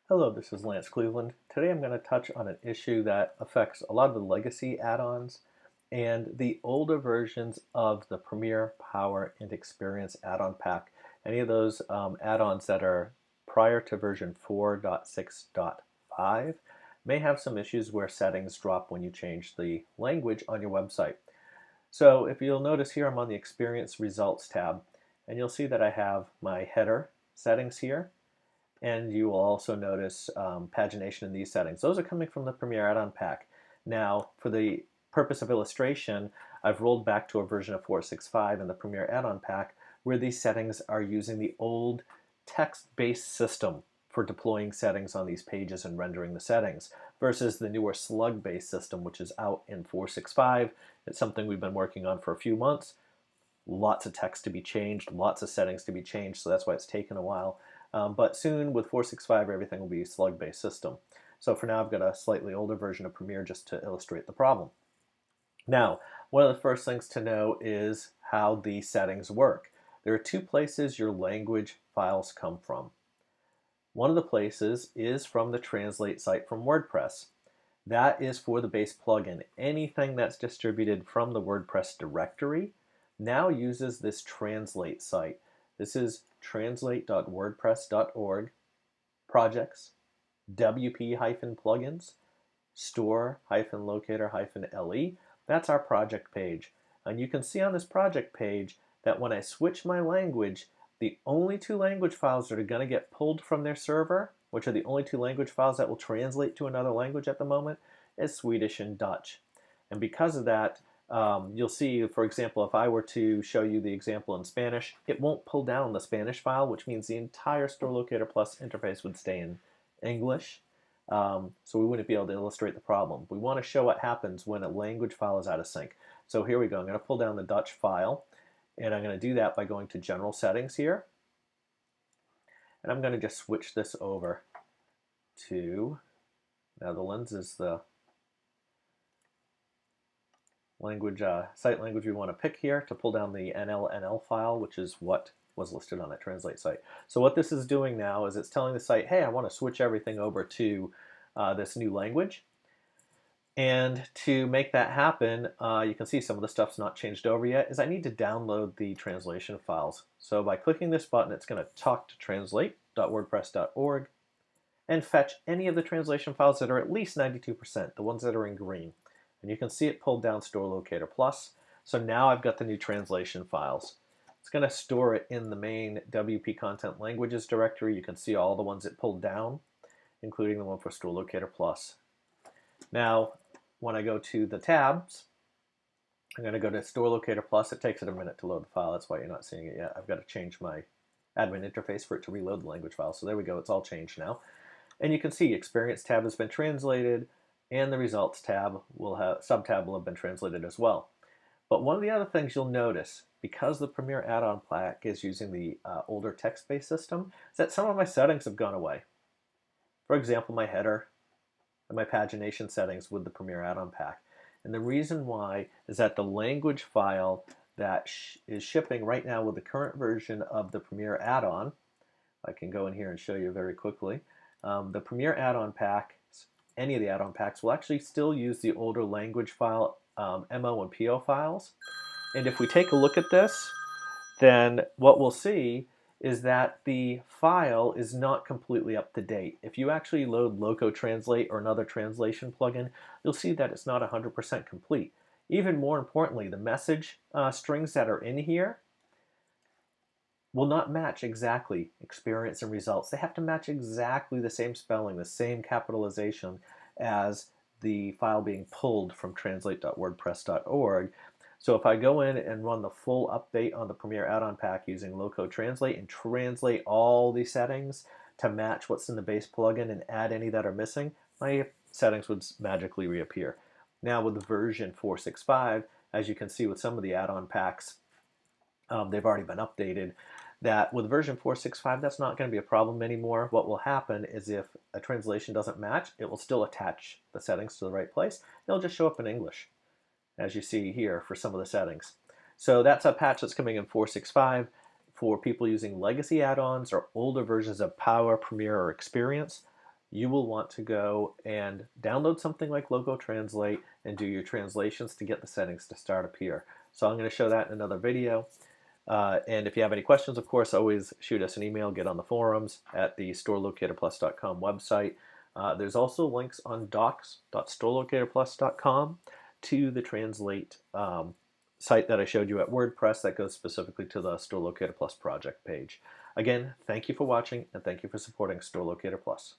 Hello, this is Lance Cleveland. Today I'm going to touch on an issue that affects a lot of the legacy add-ons and the older versions of the Premiere, Power, and Experience add-on pack. Any of those add-ons that are prior to version 4.6.5 may have some issues where settings drop when you change the language on your website. So if you'll notice here, I'm on the Experience Results tab, and you'll see that I have my header settings here. And you will also notice pagination in these settings. Those are coming from the Premiere add-on pack. Now, for the purpose of illustration, I've rolled back to a version of 4.6.5 in the Premiere add-on pack where these settings are using the old text-based system for deploying settings on these pages and rendering the settings versus the newer slug-based system, which is out in 4.6.5. It's something we've been working on for a few months. Lots of text to be changed, lots of settings to be changed, so that's why it's taken a while. But soon with 4.6.5, everything will be a slug-based system. So for now, I've got a slightly older version of Premiere just to illustrate the problem. Now, one of the first things to know is how the settings work. There are two places your language files come from. One of the places is from the translate site from WordPress. That is for the base plugin. Anything that's distributed from the WordPress directory now uses this translate site. This is translate.wordpress.org, projects, WP-plugins, store-locator-le. That's our project page. And you can see on this project page that when I switch my language, the only two language files that are going to get pulled from their server, which are the only two language files that will translate to another language at the moment, is Swedish and Dutch. And because of that, you'll see, for example, if I were to show you the example in Spanish, it won't pull down the Spanish file, which means the entire Store Locator Plus interface would stay in English. So we wouldn't be able to illustrate the problem. We want to show what happens when a language file is out of sync. So here we go. I'm going to pull down the Dutch file, and I'm going to do that by going to General Settings here. And I'm going to just switch this over to Netherlands is the language, site language we want to pick here to pull down the NLNL file, which is what was listed on that translate site. So what this is doing now is it's telling the site, hey, I want to switch everything over to this new language. And to make that happen, you can see some of the stuff's not changed over yet, is I need to download the translation files. So by clicking this button, it's going to talk to translate.wordpress.org and fetch any of the translation files that are at least 92%, the ones that are in green. And you can see it pulled down Store Locator Plus. So now I've got the new translation files. It's going to store it in the main WP Content Languages directory. You can see all the ones it pulled down, including the one for Store Locator Plus. Now, when I go to the tabs, I'm going to go to Store Locator Plus. It takes it a minute to load the file. That's why you're not seeing it yet. I've got to change my admin interface for it to reload the language file. So there we go. It's all changed now. And you can see Experience tab has been translated, and the Results tab subtab will have been translated as well. But one of the other things you'll notice, because the Premiere add-on pack is using the older text-based system, is that some of my settings have gone away. For example, my header and my pagination settings with the Premiere add-on pack. And the reason why is that the language file that is shipping right now with the current version of the Premiere add-on, I can go in here and show you very quickly, the Premiere add-on pack, any of the add-on packs will actually still use the older language file MO and PO files. And if we take a look at this, then what we'll see is that the file is not completely up to date. If you actually load Loco Translate or another translation plugin, you'll see that it's not 100% complete. Even more importantly, the message strings that are in here will not match exactly Experience and Results. They have to match exactly the same spelling, the same capitalization as the file being pulled from translate.wordpress.org. So if I go in and run the full update on the Premiere add-on pack using Loco Translate and translate all the settings to match what's in the base plugin and add any that are missing, my settings would magically reappear. Now with the version 4.6.5, as you can see with some of the add-on packs, they've already been updated, that with version 4.6.5, that's not going to be a problem anymore. What will happen is if a translation doesn't match, it will still attach the settings to the right place. It'll just show up in English, as you see here for some of the settings. So that's a patch that's coming in 4.6.5 for people using legacy add-ons or older versions of Power, Premiere, or Experience. you will want to go and download something like Logo Translate and do your translations to get the settings to start appear. So I'm going to show that in another video. And if you have any questions, of course, always shoot us an email, get on the forums at the StoreLocatorPlus.com website. There's also links on docs.storelocatorplus.com to the Translate site that I showed you at WordPress that goes specifically to the Store Locator Plus project page. Again, thank you for watching and thank you for supporting Store Locator Plus.